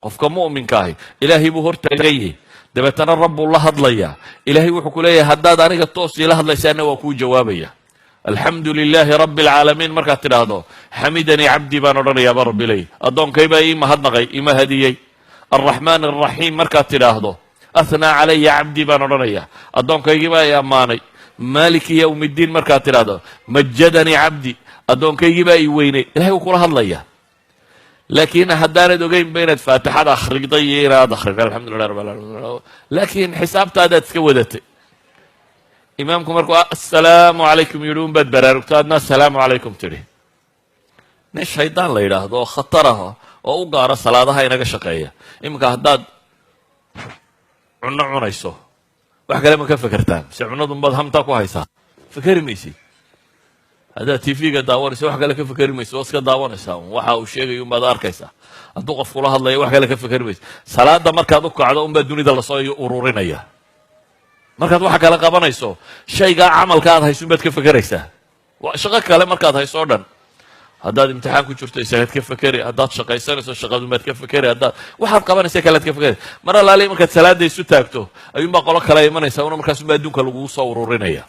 qofka mu'minka ah ilaahay buu hortaagay dabeetana rabbu la hadlaya ilaahay wuxuu ku leeyahay haddaad aniga toos ila hadlaysaana waa kuu jawaabaya alxamdu lilaahi rabbi alcaalamiin markaad tidhaahdo xamidanii cabdii baan odhanayaaba rabbi leey addoonkay baa ii mahadnaqay ima hadiyey alraxmaan alraxiim markaad tidhaahdo athnaa calaya cabdii baan odhanaya addoonkaygii baa i ammaanay maaliki yowmiddiin markaad tidhaahdo majadanii cabdi addoonkaygii baa i weynay ilahay wuu kula hadlaya laakiin haddaanad ogeynba inaad faatixada akhriday iyo inaad akhrin alxamdulilah rabbi alamin laakiin xisaabtaadaad iska wadatay imaamku markuu assalaamu calaykum yidhi un baad baraarugto adna assalaamu calaykum tidhi nin shaydaan la yidhaahdo oo khatar ah oo u gaara salaadaha inaga shaqeeya iminka haddaad cunno cunayso wax kale ma ka fekertaan mise cunadunbaad hamtaa ku haysaa fekeri maysid haddaad tv-ga daawanaysa wax kale ka fekeri maysa waa iska daawanaysaa waxa uu sheegay unbaad arkaysaa hadduu qof kula hadlaya wax kale ka fekeri maysa salaada markaad u kacdo unbaa dunida lasoo ururinaya markaad waxa kale qabanayso shaygaa camalka aad hayso unbaad ka fekeraysaa shaqo kale markaad hayso o dhan haddaad imtixaan ku jirto isagaad ka fekeri haddaad shaqaysanayso shaqadumaad ka fekeri haddaad waxaad qabanaysa kalead ka fekeri mar allaali markaad salaada isu taagto ayuunbaa qolo kale imanaysa una markaas unbaa adduunka lagugu soo ururinaya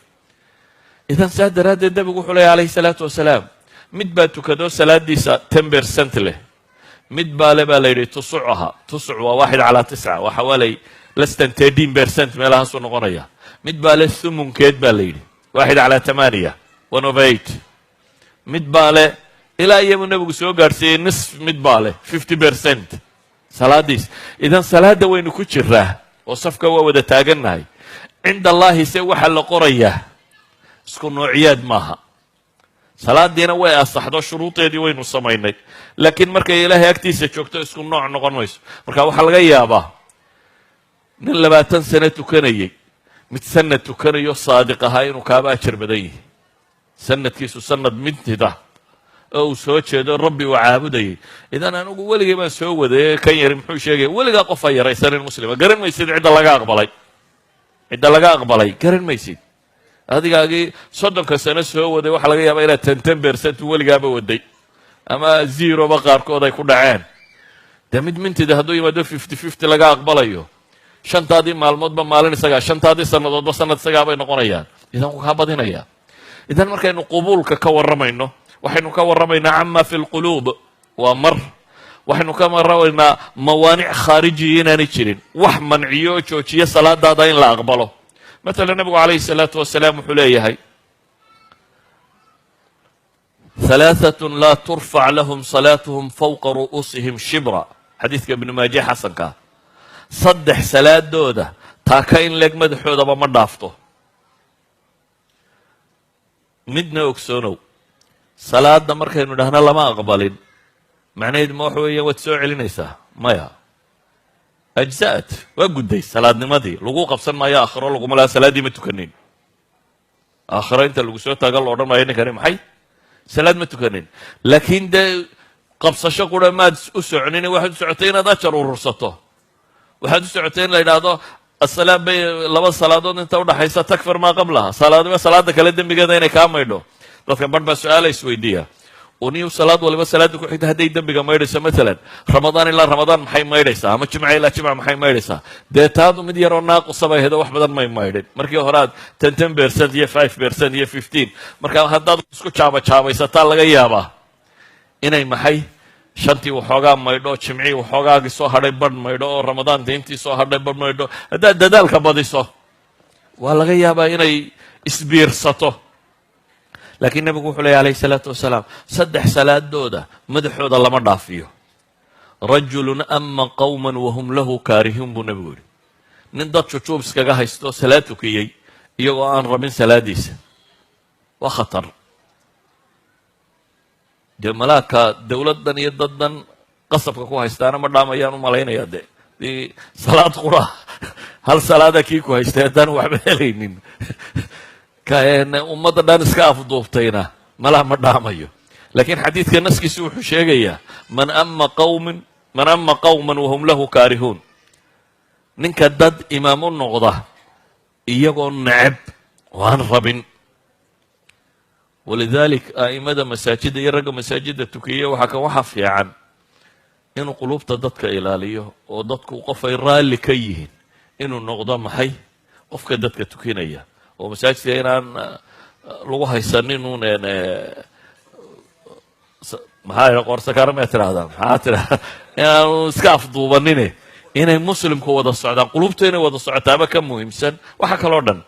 idan saa daraaddeed nabigu wuxuu leeya calayhi salaatu wasalaam mid baa tukado salaadiisa 10% leh mid baa le baa la yidhi tusuc aha tusuc waa 1/9 waa xawaalay less than 13% meelahaasuu noqonaya mid baa le thumunkeed baa la yidhi 1/8 1/8 mid baa le ilaa iyabuu nabigu soo gaadhsiiyey nisf mid baa leh 50% salaadiis idan salaada waynu ku jiraa oo safka waa wada taagannahay cinda allaahi se waxaa la qorayaa isku noociyaad maaha salaadiina way asaxdo shuruudeedii waynu samaynay laakiin markay ilaahay agtiisa joogto isku nooc noqon mayso marka waxaa laga yaabaa nin 20 sano tukanayey mid sanad tukanayo saadiq ahaa inuu kaaba ajar badan yahay sanadkiisu sanad midida oo uu soo jeedo rabbi uu caabudayay idan anigu weligay baan soo waday kan yari muxuu sheegay weligaa qof ay yaraysanin muslima garan maysid cidda laga aqbalay garan maysid adigaagii 30 sano soo waday waxaa laga yaabaa inaad 10% weligaaba waday ama 0ba qaarkood ay ku dhaceen dee mid mintida hadduu yimaado 50-50 laga aqbalayo shantaadii maalmoodba maalin isagaa shantaadii sannadoodba sanad isagaa bay noqonayaan idan wuu kaa badinaya idan markaynu qubuulka ka warramayno waxaynu ka warramaynaa cama fi lquluub waa mar waxaynu ka warramaynaa mawaanic khaarijiya inaanay jirin wax manciyo oo joojiya salaadaada in la aqbalo مثلا النبي عليه الصلاة والسلام حليه 3 لا ترفع لهم صلاتهم فوق رؤوسهم شبرا حديث ابن ماجه حسن كا صدح صلاة دودة تاكاين لك مدحودة بما دافته مدنا وكسونو صلاة دمر كينو دهنا لما أقبلين معنى موحوية وتسوع لنيسا مايا أجزاءت وقدي صلاة نمدي لقو قبصن ما يا آخر لقو ملا صلاة دي متكنين آخر أنت لقو سوى تاقل لورا ما ينكرم حي صلاة متكنين لكن ده قبصة شقورة ما أسعنين 1 هذا شرور رصته 1 لأن هذا الصلاة بي لما الصلاة دون انت ودا حيث تكفر ما قبلها صلاة كالدين بقى كامل له لكن برضه سؤال سويدية ونيو صلاة ولا بس صلاة كل حد هدي دم بقى ميرسا مثلا رمضان إلا رمضان محي ميرسا أما جمعة إلا جمعة محي ميرسا ده تادو مدير الناقص صباح هذا واحد بدل ما يميرد مركي هراد 10% هي 5% هي 15 مركي هذا سكو شابا يستال لغيابا إني محي شنتي وحوغا ميردو جمعي وحوغا سو هذا برد ميردو رمضان دينتي سو هذا برد ميردو ده دالك بدي سو والغيابا إني إسبير سطو لكن النبي وحول عليه الصلاة والسلام صدح صلاة دودة مدحود الله ما ضافيه رجل أما قوما وهم له كارهون بنبوري نندط شوب سكاها هيستو صلاة كي يوان رمين صلاة ديس وخطر جملاك دولة دنيا ضدن قصب كو هيستانا مدام يانو مالين يدي دي صلاة قرى هل صلاة كيكو هيستانا وحبالين كأن أمة دانس كاف ضوفتينا ملا مداميو لكن حديث كناس كيسوح شيء من أما قوما وهم له كارهون نك دد إمام النقضة يقول نعب وان ربن ولذلك أئمة مساجد يرجع مساجد التكية وحكى وحف يعني inuu qulubta dadka ilaaliyo oo dadku qof ay raalli ka yihiin inuu noqdo maxay qofka dadka tukinaya oo masaajidka inaan lagu haysanin uun maxaa qorsakaarama tiraahdaa maxaa tiraahdaa inaanu iska afduubanine inay muslimku wada socdaan qulubta inay wada socotaaba ka muhiimsan waxa kaloo dhan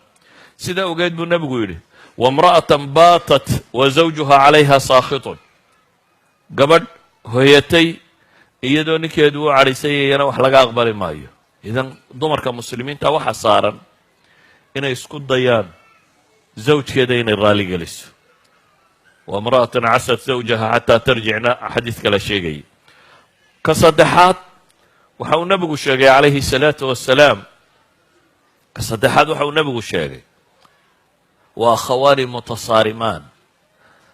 sidaa ogeed buu nebigu yidhi wamra'atan baatat wa zawjuha calayha saakhitun gabadh hoyatay iyadoo ninkeedu u cadhaysayayana wax laga aqbali maayo idan dumarka muslimiinta waxa saaran inay isku dayaan zawjkeeda inay raali geliso wamra'atan casad zawjaha xataa tarjicna xadiis kala sheegayay ka saddexaad waxa uu nebigu sheegay calayhi salaatu wassalaam ka saddexaad waxa uu nebigu sheegay waa akhawaani mutasaarimaan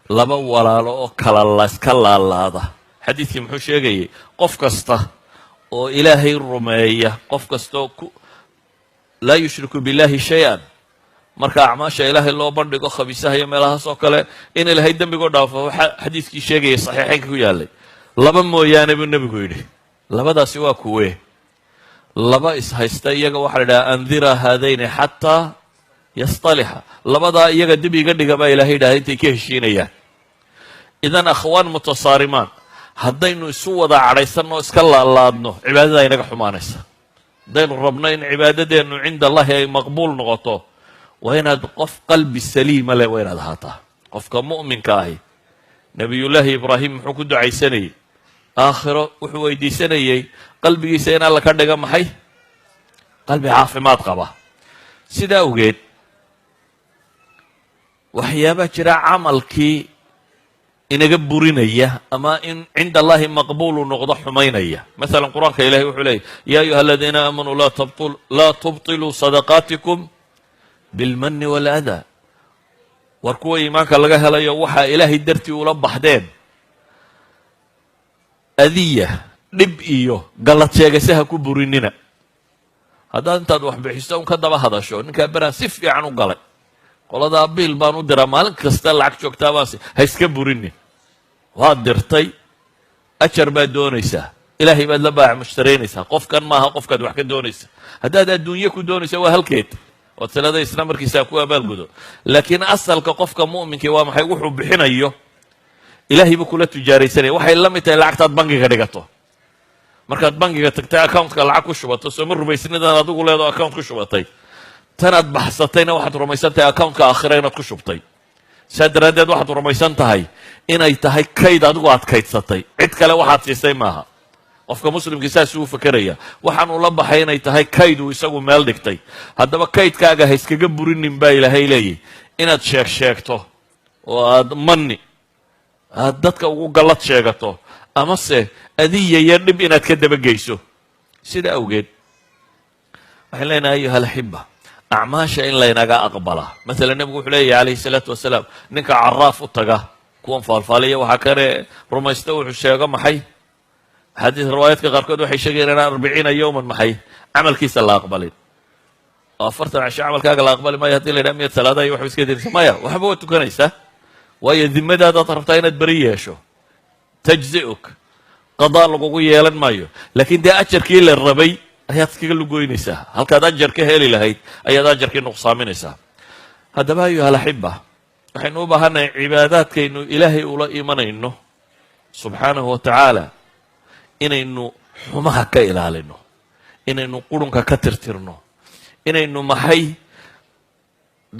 laba walaalo oo iska laalaada xadiidkii muxuu sheegayay qof kasta oo ilaahay rumeeya qof kasta oo laa yushriku billahi shay-an marka acmaasha ilaahay loo bandhigo khabiisaha iyo meelahaas oo kale in ilaahay dembigoo dhaafo waxaa xadiidkii sheegayay saxiixaynka ku yaallay laba mooyaane buu nebigu yidhi labadaasi waa kuwee laba ishaysta iyaga waxaa la idhaha andira haadayni xataa yastalixa labadaa iyaga dib iga dhiga baa ilahay yidhaha intay ka heshiinayaan idan akhwaan mutasaarimaan haddaynu isu wada cadhaysanno iska laalaadno cibaadada inaga xumaanaysa haddaynu rabno in cibaadadeennu cinda allahi ay maqbuul noqoto waa inaad qof qalbi saliima leh waa inaad ahaataa qofka mu'minka ahi nebiyullaahi ibraahim muxuu ku ducaysanayey aakhiro wuxuu weydiisanayey qalbigiisa in alla ka dhiga maxay qalbi caafimaad qaba sidaa awgeed waxyaabaa jira camalkii inaga burinaya ama in cinda allahi maqbuulu noqdo xumaynaya masalan qur-aanka ilahay wuxuu leeyay yaa ayuha aladiina aamanuu laa tubtiluu sadaqaatikum bilmanni waaladaa war kuwa iimaanka laga helayo waxaa ilaahay dartii ula baxdeen adiya dhib iyo gallad sheegasaha ku burinina haddaad intaad wax bixiso un ka daba hadasho ninkaa beraan si fiican u galay qoladaa biil baan u diraa maalin kasta lacag joogtaa baansi ha iska burinin waad dirtay ajar baad doonaysaa ilaahay baad la baac mushtaraynaysaa qofkan maaha qofkaad wax ka doonaysa haddaad adduunye ku doonaysa waa halkeed ood sanada isna markiisaa ku abaalgudo laakiin asalka qofka mu'minkii waa maxay wuxuu bixinayo ilaahay buu kula tijaaraysanaya waxay la mid tahay lacagtaad bangiga dhigato markaad bangiga tagtay accountka lacag ku shubato sooma rumaysnidan adigu leedoo account ku shubatay tanaad baxsatayna waxaad rumaysan tahay accountka aakhira inaad ku shubtay saa daraaddeed waxaad rumaysan tahay inay tahay kayd adigu aad kaydsatay cid kale waxaad siisay maaha qofka muslimkii saasuu u fakeraya waxaan ula baxay inay tahay kayd uu isagu meel dhigtay haddaba kaydkaaga ha iskaga burinin baa ilaahay leeyahy inaad sheegto oo aad manni aad dadka ugu gallad sheegato amase adiya iyo dhib inaad ka dabageyso sida awgeed waxaan leenahay ayuha alaxiba acmaasha in laynaga aqbalaa masalan nebigu wuxuu leeyahy calayhi salaatu wasalaam ninka caraaf u taga kuwan faalfaaliya waxaa kale rumaysta wuxuu sheego maxay xadiis riwaayaadka qaarkood waxay sheegayeen inaan 40 yowman maxay camalkiisa la aqbalin oo 40 casho camalkaaga la aqbali maayo haddii la yidhaha miyaad salaada iyo waxba iska dirisa maya waxba waad tukanaysaa waayo dimadaadaad rabtaa inaad beri yeesho tajzi'uk qadaa lagugu yeelan maayo laakiin dee ajarkii la rabay ayaad iskaga lugoynaysaa halkaad ajar ka heli lahayd ayaad ajarkii nuqsaaminaysaa haddaba ayuha alaxiba waxaynu u baahannahay cibaadaadkaynu ilaahay ula imanayno subxaanahu wa tacaala inaynu xumaha ka ilaalino inaynu qurunka ka tirtirno inaynu maxay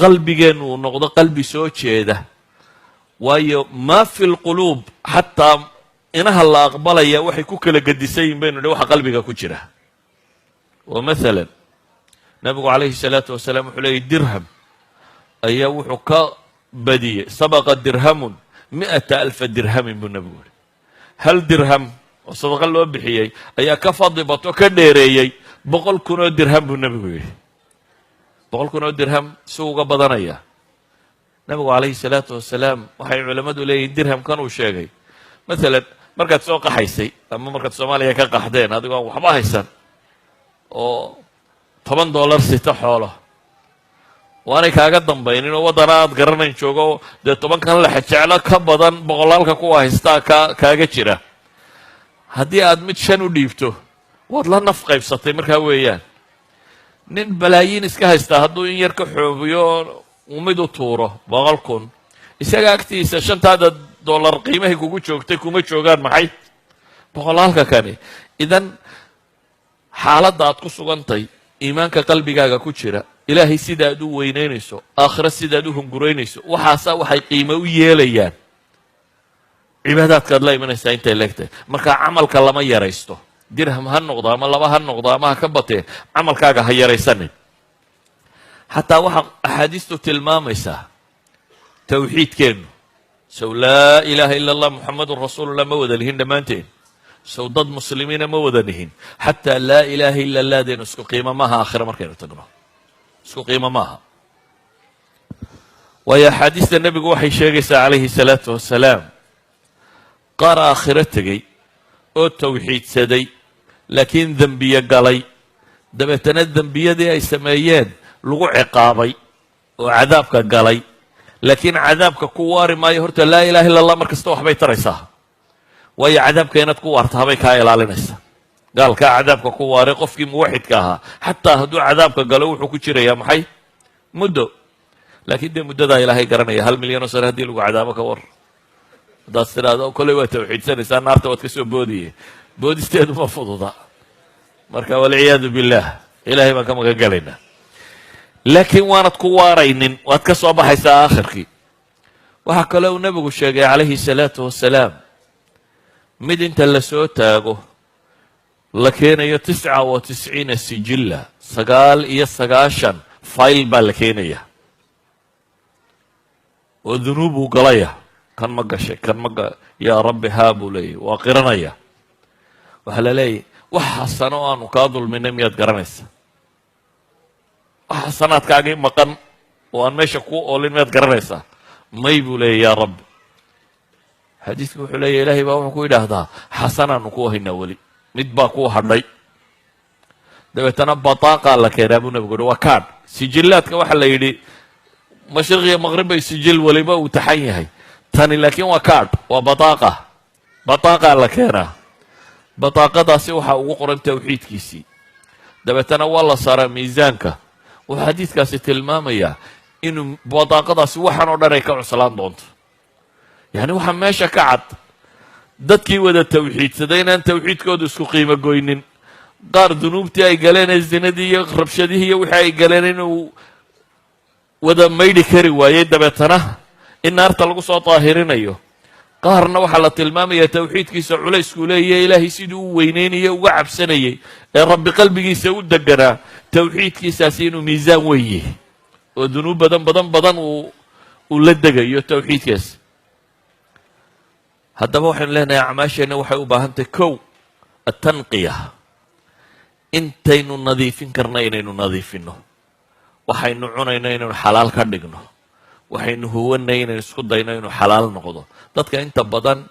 qalbigeennu uu noqdo qalbi soo jeeda waayo maa fi lquluub xataa inaha la aqbalaya waxay ku kala gedisan yihin baynu nidhi waxa qalbiga ku jira oo maalan nabigu calayhi salaatu wasalaam wuxuu leeyay dirham ayaa wuxuu ka badiyey sabaqa dirhamun 100,000 dirhamin buu nabigu yihi hal dirham oo sadaqa loo bixiyey ayaa ka fadli bato ka dheereeyey 100,000 oo dirham buu nabigu yidhi 100,000 oo dirham si uga badanaya nabigu calayhi salaatu wasalaam waxay culammadu leeyihin dirhamkan uu sheegay maalan markaad soo qaxaysay ama markaad soomaaliya ka qaxdeen adigoo aan waxba haysan oo $10 sita xoolo waanay kaaga dambaynin oo waddana aad garanayn joogo dee 10kan lexe jeclo ka badan boqolaalka kuwa haystaa kaaga jira haddii aad mid 5 u dhiibto waad la naf qaybsatay markaa weeyaan. nin balaayiin iska haystaa hadduu in yar ka xoobiyo uu mid u tuuro 100,000 isaga agtiisa $5 qiimahay kugu joogtay kuma joogaan maxay boqolaalka kani. idan xaaladda aad ku sugantay iimaanka qalbigaaga ku jira, ilaahay sidaad u weynaynayso, aakhira sidaad u hunguraynayso, waxaasaa waxay qiimo u yeelayaan cibaadaadkaad la imanaysaa intay leegtahay. marka camalka lama yaraysto, dirham ha noqdo ama 2 ha noqdo ama ha ka batee camalkaaga ha yaraysanin. xataa waxaa axaadiistu tilmaamaysaa tawxiidkeennu sow laa ilaaha ila allah muxamadun rasuulullah ma wada lihin dhammaanteen, sow dad muslimiina ma wada lihin. xataa laa ilaaha ila allahdeenu isku qiimo maaha aakhira markaynu tagno, isku qiimo maaha. waayo axaadiista nebigu waxay sheegaysaa calayhi salaatu wasalaam qaar aakhiro tegey oo tawxiidsaday laakiin dembiye galay, dabeetana dembiyadii ay sameeyeen lagu ciqaabay oo cadaabka galay, laakiin cadaabka ku waari maayo. horta laa ilaha illa allah mar kasta waxbay taraysaa, waayo cadaabka inaad ku waarta habay kaa ilaalinaysaa. gaalkaa cadaabka ku waaray qofkii muwaxidka ahaa xataa hadduu cadaabka galo wuxuu ku jirayaa maxay muddo, laakiin dee muddadaa ilaahay garanaya. 1 milyan oo sano haddii lagu cadaabo ka war, haddaad tidhaahdo kolley waa tawxiidsanaysaa naarta waad ka soo boodiye, boodisteedu ma fududa. marka walciyaadu billah ilaahay baan ka magan galaynaa. laakiin waanad ku waaraynin, waad ka soo baxaysaa aakhirkii. waxaa kaloo uu nebigu sheegay calayhi salaatu wasalaam mid inta la soo taago la keenayo 99 sijilla, 99 fayl baa la keenaya oo dunuubuu galaya. kan ma gashay, kan ma yaa rabbi haa buu leeyahy, waa qiranaya. waxaa la leeyahy wax xasano aanu kaa dulminay miyaad garanaysa? wax xasanaadkaagii maqan oo aan meesha ku oolin miyaad garanaysaa? may buu leeyahy yaa rabbi. xadiidku wuxuu leeyahy ilaahay baa wuxuu ku yidhaahdaa xasanaanu ku haynaa weli, mid baa kuu hadhay. dabeetana bataaqaa la keenaa buu nebigu yihi waa kaadh. sijillaadka waxaa la yidhi mashriq iyo maqrib bay sijil waliba uu taxan yahay, tani laakiin waa kaadh, waa bataaqa. bataaqaa la keenaa, bataaqadaasi waxaa ugu qoran tawxiidkiisii. dabeetana waa la saaraa miisaanka. wuxuu xadiidkaasi tilmaamayaa inuu bataaqadaasi waxaan oo dhan ay ka cuslaan doonto. yacni waxaa meesha ka cad dadkii wada tawxiidsaday inaan tawxiidkoodu isku qiimo goynin. qaar dunuubtii ay galeen ee zinadii iyo rabshadihii iyo wixii ay galeen inuu wada maydhi kari waayey, dabeetana in naarta lagu soo daahirinayo. qaarna waxaa la tilmaamayaa tawxiidkiisa culayskuu leeyahay, ilaahay siduu u weynaynayay uga cabsanayay ee rabbi qalbigiisa u deganaa, tawxiidkiisaasi inuu miisaan weeye oo dunuub badan uu la degayo tawxiidkaas. haddaba waxaynu leenahay acmaasheenna waxay u baahan tahay kow atanqiya, intaynu nadiifin karna inaynu nadiifinno. waxaynu cunayno inaynu xalaal ka dhigno, waxaynu huwanay inaynu isku dayno inuu xalaal noqdo. dadka inta badan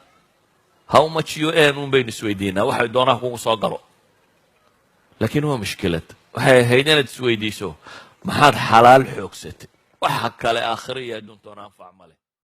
how much you earn un baynu isweydiinaa, waxay doonaa kugu soo galo. laakiin waa mushkilad. waxay ahayd inaad isweydiiso maxaad xalaal xoogsatay, waxa kale aakhira iyo adduuntoona anfac ma leh.